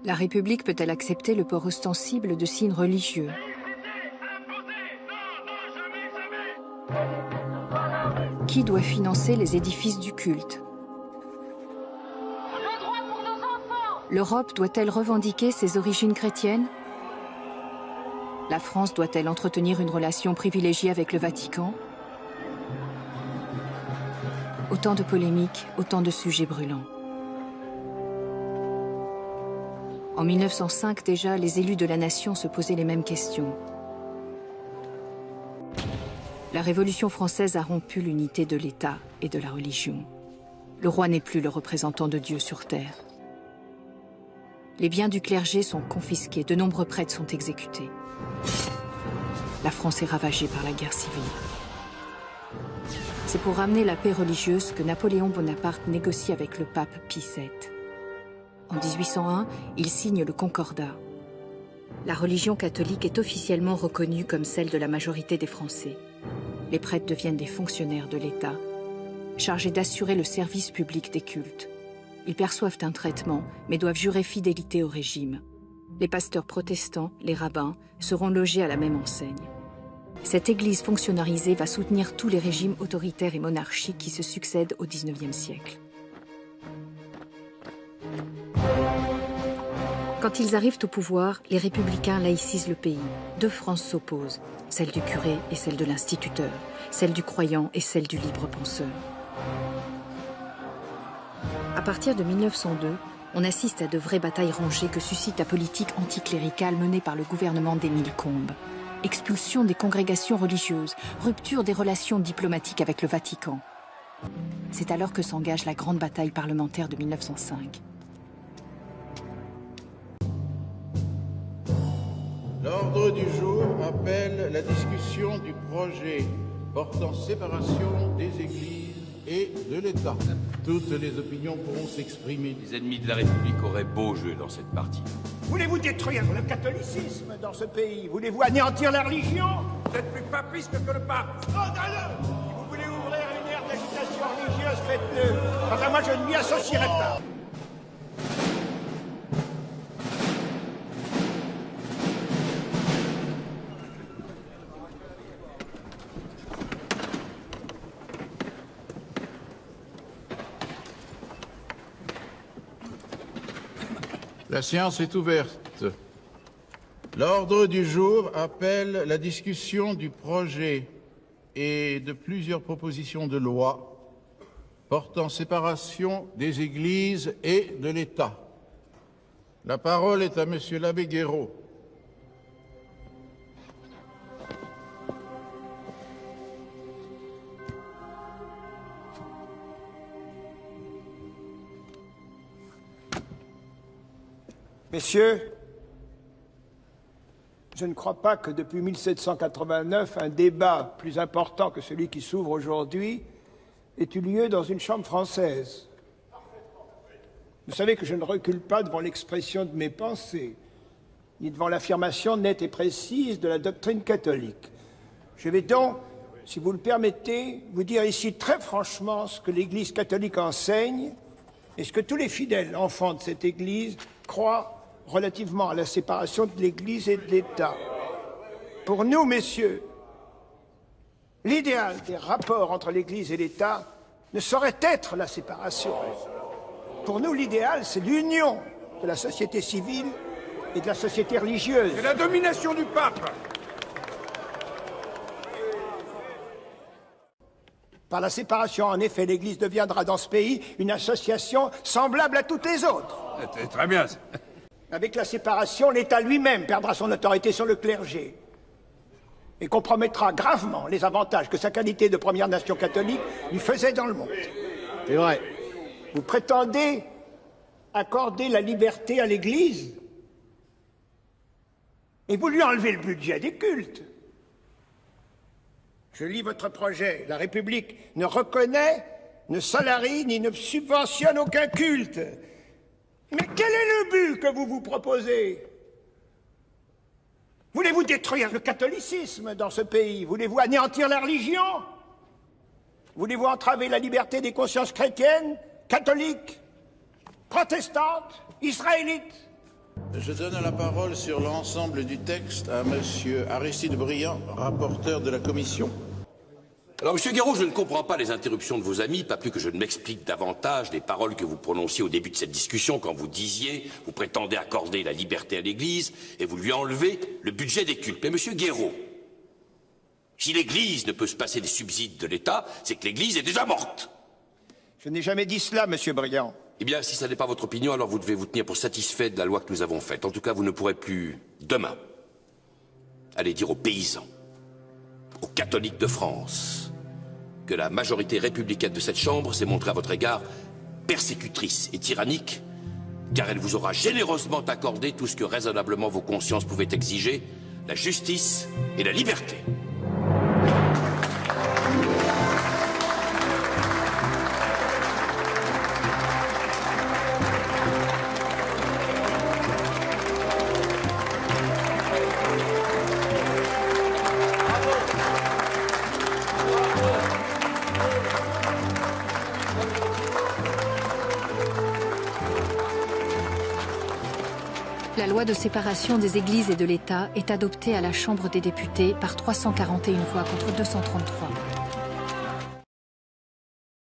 La République peut-elle accepter le port ostensible de signes religieux? Qui doit financer les édifices du culte? L'Europe doit-elle revendiquer ses origines chrétiennes? La France doit-elle entretenir une relation privilégiée avec le Vatican? Autant de polémiques, autant de sujets brûlants. En 1905 déjà, les élus de la nation se posaient les mêmes questions. La Révolution française a rompu l'unité de l'État et de la religion. Le roi n'est plus le représentant de Dieu sur terre. Les biens du clergé sont confisqués, de nombreux prêtres sont exécutés. La France est ravagée par la guerre civile. C'est pour ramener la paix religieuse que Napoléon Bonaparte négocie avec le pape Pie VII. En 1801, il signe le Concordat. La religion catholique est officiellement reconnue comme celle de la majorité des Français. Les prêtres deviennent des fonctionnaires de l'État, chargés d'assurer le service public des cultes. Ils perçoivent un traitement, mais doivent jurer fidélité au régime. Les pasteurs protestants, les rabbins, seront logés à la même enseigne. Cette église fonctionnalisée va soutenir tous les régimes autoritaires et monarchiques qui se succèdent au XIXe siècle. Quand ils arrivent au pouvoir, les républicains laïcisent le pays. Deux France s'opposent, celle du curé et celle de l'instituteur, celle du croyant et celle du libre penseur. À partir de 1902, on assiste à de vraies batailles rangées que suscite la politique anticléricale menée par le gouvernement d'Émile Combes. Expulsion des congrégations religieuses, rupture des relations diplomatiques avec le Vatican. C'est alors que s'engage la grande bataille parlementaire de 1905. L'ordre du jour appelle la discussion du projet portant séparation des églises et de l'État. Toutes les opinions pourront s'exprimer. Les ennemis de la République auraient beau jeu dans cette partie. Voulez-vous détruire le catholicisme dans ce pays? Voulez-vous anéantir la religion? Vous êtes plus papiste que le pape. Scandaleux! Si vous voulez ouvrir une ère d'agitation religieuse, faites-le. Quant à moi, je ne m'y associerai pas. La séance est ouverte. L'ordre du jour appelle la discussion du projet et de plusieurs propositions de loi portant séparation des églises et de l'État. La parole est à Monsieur l'abbé Guéraud. Messieurs, je ne crois pas que depuis 1789, un débat plus important que celui qui s'ouvre aujourd'hui ait eu lieu dans une chambre française. Vous savez que je ne recule pas devant l'expression de mes pensées, ni devant l'affirmation nette et précise de la doctrine catholique. Je vais donc, si vous le permettez, vous dire ici très franchement ce que l'Église catholique enseigne et ce que tous les fidèles enfants de cette Église croient relativement à la séparation de l'Église et de l'État. Pour nous, messieurs, l'idéal des rapports entre l'Église et l'État ne saurait être la séparation. Pour nous, l'idéal, c'est l'union de la société civile et de la société religieuse. C'est la domination du pape. Par la séparation, en effet, l'Église deviendra dans ce pays une association semblable à toutes les autres. Très bien. Avec la séparation, l'État lui-même perdra son autorité sur le clergé et compromettra gravement les avantages que sa qualité de première nation catholique lui faisait dans le monde. C'est vrai. Vous prétendez accorder la liberté à l'Église et vous lui enlevez le budget des cultes. Je lis votre projet. La République ne reconnaît, ne salarie ni ne subventionne aucun culte. Mais quel est le but que vous vous proposez? Voulez-vous détruire le catholicisme dans ce pays? Voulez-vous anéantir la religion? Voulez-vous entraver la liberté des consciences chrétiennes, catholiques, protestantes, israélites? Je donne la parole sur l'ensemble du texte à Monsieur Aristide Briand, rapporteur de la commission. Alors, Monsieur Guéraud, je ne comprends pas les interruptions de vos amis, pas plus que je ne m'explique davantage les paroles que vous prononciez au début de cette discussion quand vous disiez, vous prétendez accorder la liberté à l'Église et vous lui enlevez le budget des cultes. Mais Monsieur Guéraud, si l'Église ne peut se passer des subsides de l'État, c'est que l'Église est déjà morte. Je n'ai jamais dit cela, Monsieur Briand. Eh bien, si ça n'est pas votre opinion, alors vous devez vous tenir pour satisfait de la loi que nous avons faite. En tout cas, vous ne pourrez plus, demain, aller dire aux paysans, aux catholiques de France, que la majorité républicaine de cette Chambre s'est montrée à votre égard persécutrice et tyrannique, car elle vous aura généreusement accordé tout ce que raisonnablement vos consciences pouvaient exiger, la justice et la liberté. La loi de séparation des églises et de l'État est adoptée à la Chambre des députés par 341 voix contre 233.